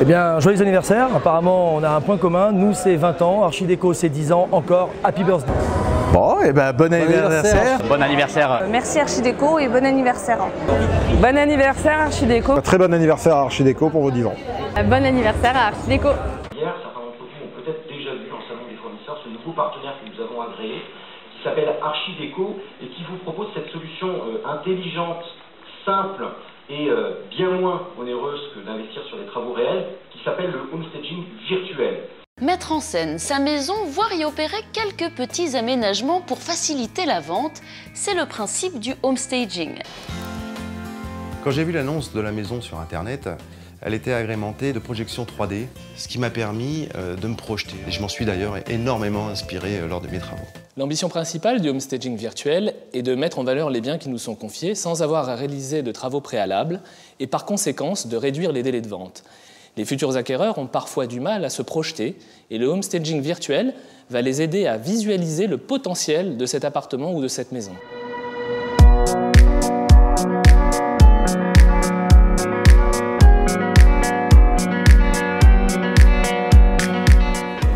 Eh bien, joyeux anniversaire. Apparemment, on a un point commun. Nous, c'est 20 ans. Archidéco, c'est 10 ans. Encore, happy birthday. Bon, et ben bon anniversaire. Bon anniversaire. Merci Archidéco et bon anniversaire. Bon anniversaire Archidéco. Très bon anniversaire à Archidéco pour vos 10 ans. Bon anniversaire à Archidéco. Hier, certains d'entre vous ont peut-être déjà vu dans le salon des fournisseurs ce nouveau partenaire que nous avons agréé, qui s'appelle Archidéco et qui vous propose cette solution intelligente, simple et bien moins onéreuse que d'investir sur des travaux réels, qui s'appelle le homestaging virtuel. Mettre en scène sa maison, voire y opérer quelques petits aménagements pour faciliter la vente, c'est le principe du homestaging. Quand j'ai vu l'annonce de la maison sur internet, elle était agrémentée de projections 3D, ce qui m'a permis de me projeter. Et je m'en suis d'ailleurs énormément inspiré lors de mes travaux. L'ambition principale du homestaging virtuel est de mettre en valeur les biens qui nous sont confiés sans avoir à réaliser de travaux préalables et par conséquence de réduire les délais de vente. Les futurs acquéreurs ont parfois du mal à se projeter et le homestaging virtuel va les aider à visualiser le potentiel de cet appartement ou de cette maison.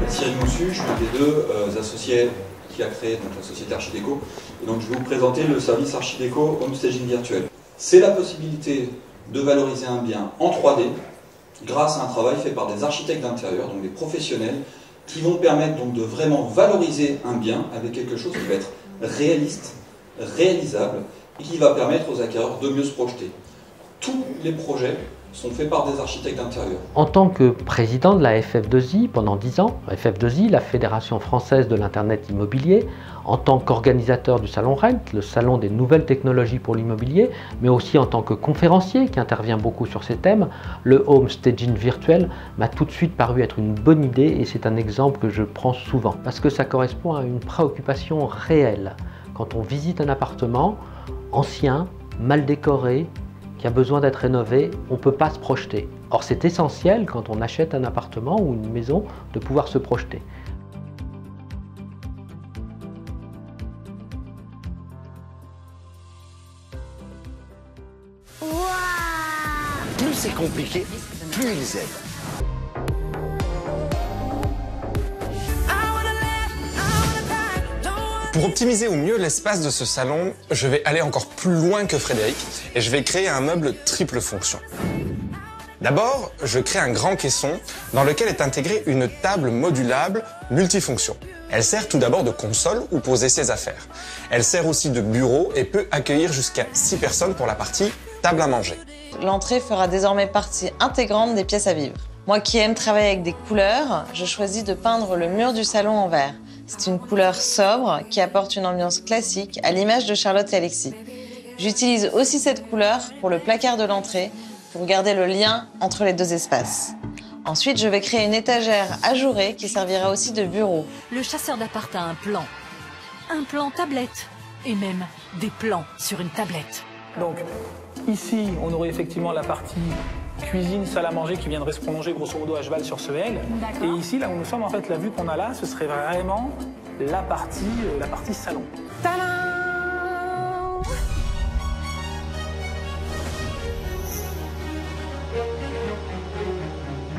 Cyril Moussu, je suis un des deux associés qui a créé donc, la société Archidéco. Et donc je vais vous présenter le service Archidéco Homestaging Virtuel. C'est la possibilité de valoriser un bien en 3D grâce à un travail fait par des architectes d'intérieur, donc des professionnels, qui vont permettre donc de vraiment valoriser un bien avec quelque chose qui va être réaliste, réalisable, et qui va permettre aux acquéreurs de mieux se projeter. Tous les projets sont faits par des architectes d'intérieur. En tant que président de la FF2I pendant 10 ans, FF2I, la Fédération Française de l'Internet Immobilier, en tant qu'organisateur du Salon Rent, le salon des nouvelles technologies pour l'immobilier, mais aussi en tant que conférencier qui intervient beaucoup sur ces thèmes, le homestaging virtuel m'a tout de suite paru être une bonne idée et c'est un exemple que je prends souvent parce que ça correspond à une préoccupation réelle. Quand on visite un appartement ancien, mal décoré, qui a besoin d'être rénové, on ne peut pas se projeter. Or, c'est essentiel quand on achète un appartement ou une maison de pouvoir se projeter. Plus c'est compliqué, plus ils aident. Pour optimiser au mieux l'espace de ce salon, je vais aller encore plus loin que Frédéric et je vais créer un meuble triple fonction. D'abord, je crée un grand caisson dans lequel est intégrée une table modulable multifonction. Elle sert tout d'abord de console où poser ses affaires. Elle sert aussi de bureau et peut accueillir jusqu'à 6 personnes pour la partie table à manger. L'entrée fera désormais partie intégrante des pièces à vivre. Moi qui aime travailler avec des couleurs, je choisis de peindre le mur du salon en vert. C'est une couleur sobre qui apporte une ambiance classique à l'image de Charlotte et Alexis. J'utilise aussi cette couleur pour le placard de l'entrée pour garder le lien entre les deux espaces. Ensuite, je vais créer une étagère ajourée qui servira aussi de bureau. Le chasseur d'appart a un plan tablette et même des plans sur une tablette. Donc ici, on aurait effectivement la partie cuisine, salle à manger qui viendrait se prolonger grosso modo à cheval sur ce L. Et ici, là où nous sommes, en fait, la vue qu'on a là, ce serait vraiment la partie salon. Tadam!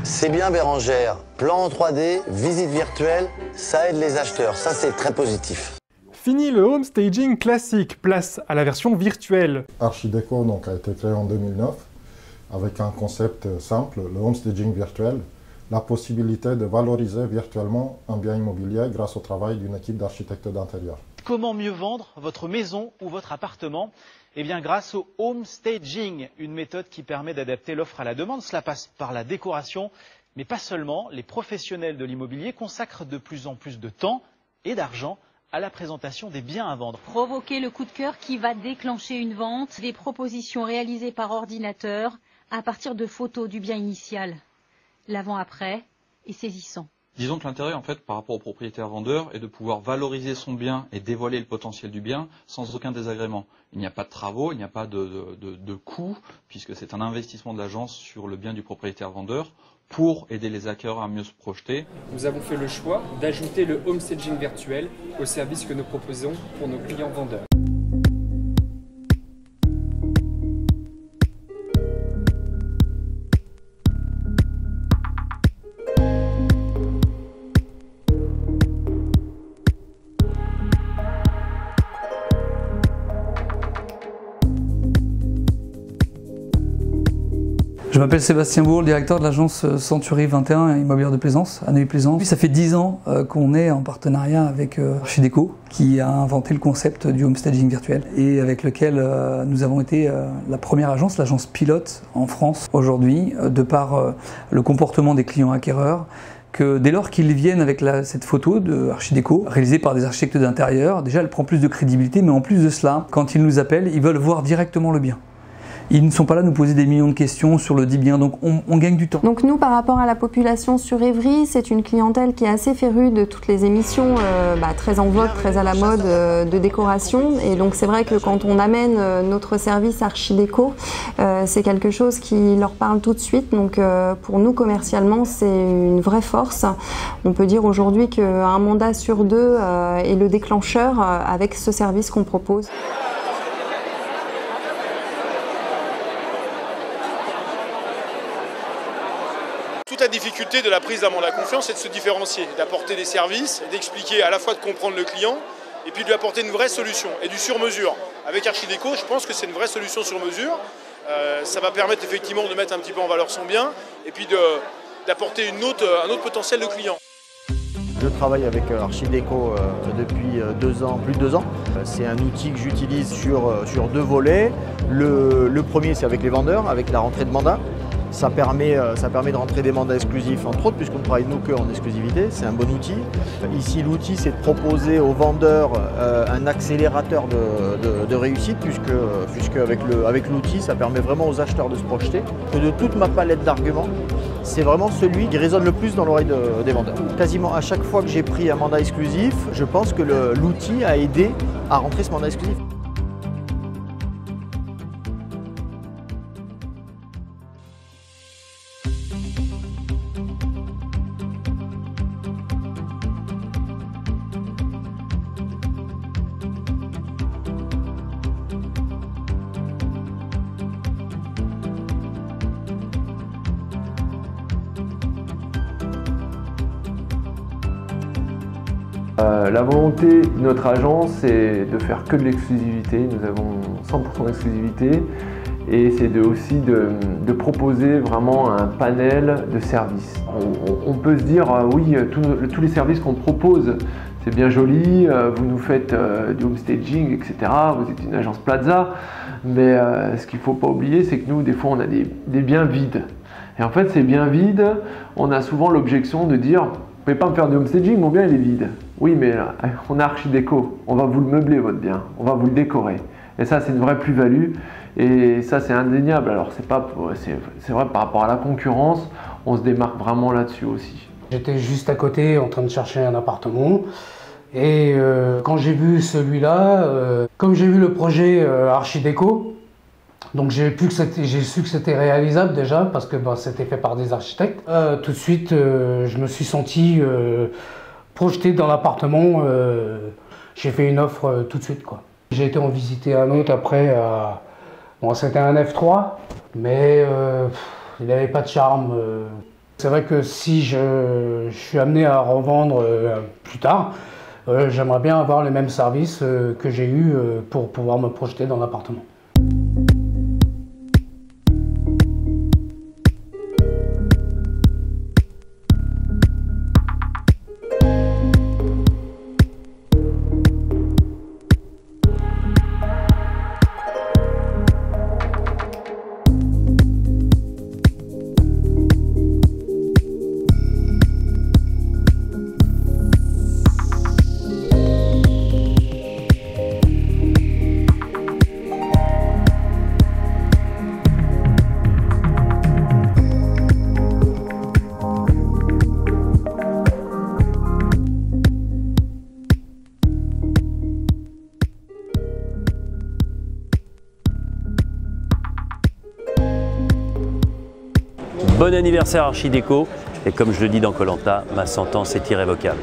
C'est bien Bérangère, plan en 3D, visite virtuelle, ça aide les acheteurs, ça c'est très positif. Fini le homestaging classique, place à la version virtuelle. Archidéco donc, a été créé en 2009 avec un concept simple, le homestaging virtuel, la possibilité de valoriser virtuellement un bien immobilier grâce au travail d'une équipe d'architectes d'intérieur. Comment mieux vendre votre maison ou votre appartement? Eh bien grâce au homestaging, une méthode qui permet d'adapter l'offre à la demande. Cela passe par la décoration, mais pas seulement. Les professionnels de l'immobilier consacrent de plus en plus de temps et d'argent à la présentation des biens à vendre. Provoquer le coup de cœur qui va déclencher une vente, des propositions réalisées par ordinateur à partir de photos du bien initial. L'avant-après est saisissant. Disons que l'intérêt, en fait, par rapport au propriétaire vendeur, est de pouvoir valoriser son bien et dévoiler le potentiel du bien sans aucun désagrément. Il n'y a pas de travaux, il n'y a pas de coûts, puisque c'est un investissement de l'agence sur le bien du propriétaire vendeur pour aider les acquéreurs à mieux se projeter. Nous avons fait le choix d'ajouter le homestaging virtuel au service que nous proposons pour nos clients vendeurs. m'appelle Sébastien Bourg, directeur de l'agence Century 21 Immobilière de Plaisance, à Neuilly-Plaisance. Ça fait 10 ans qu'on est en partenariat avec Archideco, qui a inventé le concept du home staging virtuel et avec lequel nous avons été la première agence, l'agence pilote en France aujourd'hui, de par le comportement des clients acquéreurs, que dès lors qu'ils viennent avec cette photo de Archideco, réalisée par des architectes d'intérieur, déjà elle prend plus de crédibilité, mais en plus de cela, quand ils nous appellent, ils veulent voir directement le bien. Ils ne sont pas là à nous poser des millions de questions sur le dit bien, donc on gagne du temps. Donc nous, par rapport à la population sur Évry, c'est une clientèle qui est assez férue de toutes les émissions très en vogue, très à la mode de décoration. Et donc c'est vrai que quand on amène notre service Archideco, c'est quelque chose qui leur parle tout de suite. Donc pour nous, commercialement, c'est une vraie force. On peut dire aujourd'hui qu'un mandat sur 2 est le déclencheur avec ce service qu'on propose. Toute la difficulté de la prise d'un mandat confiance, c'est de se différencier, d'apporter des services, d'expliquer à la fois de comprendre le client et puis de lui apporter une vraie solution et du sur-mesure. Avec Archideco, je pense que c'est une vraie solution sur mesure. Ça va permettre effectivement de mettre un petit peu en valeur son bien et puis d'apporter un autre potentiel de client. Je travaille avec Archideco depuis 2 ans, plus de 2 ans. C'est un outil que j'utilise sur 2 volets. Le premier, c'est avec les vendeurs, avec la rentrée de mandat. Ça permet de rentrer des mandats exclusifs, entre autres, puisqu'on ne travaille nous qu'en exclusivité. C'est un bon outil. Ici, l'outil, c'est de proposer aux vendeurs un accélérateur de réussite, puisque avec l'outil, ça permet vraiment aux acheteurs de se projeter. Que de toute ma palette d'arguments, c'est vraiment celui qui résonne le plus dans l'oreille des vendeurs. Quasiment à chaque fois que j'ai pris un mandat exclusif, je pense que l'outil a aidé à rentrer ce mandat exclusif. La volonté de notre agence, c'est de faire que de l'exclusivité. Nous avons 100% d'exclusivité et c'est aussi de proposer vraiment un panel de services. On peut se dire, oui, tous les services qu'on propose, c'est bien joli, vous nous faites du home staging, etc. Vous êtes une agence Plaza, mais ce qu'il ne faut pas oublier, c'est que nous, des fois, on a des biens vides. Et en fait, ces biens vides, on a souvent l'objection de dire, vous ne pouvez pas me faire du home staging, mon bien il est vide. Oui, mais on a Archideco, on va vous le meubler votre bien, on va vous le décorer. Et ça, c'est une vraie plus-value et ça, c'est indéniable. Alors, c'est vrai par rapport à la concurrence, on se démarque vraiment là-dessus aussi. J'étais juste à côté en train de chercher un appartement et quand j'ai vu celui-là, comme j'ai vu le projet Archideco, donc j'ai su que c'était réalisable déjà parce que c'était fait par des architectes. Tout de suite, je me suis senti projeté dans l'appartement. J'ai fait une offre tout de suite, quoi. J'ai été en visiter un autre après. Bon, c'était un F3, mais il n'avait pas de charme. C'est vrai que si je suis amené à revendre plus tard, j'aimerais bien avoir les mêmes services que j'ai eu pour pouvoir me projeter dans l'appartement. Bon anniversaire Archideco, et comme je le dis dans Koh-Lanta, ma sentence est irrévocable.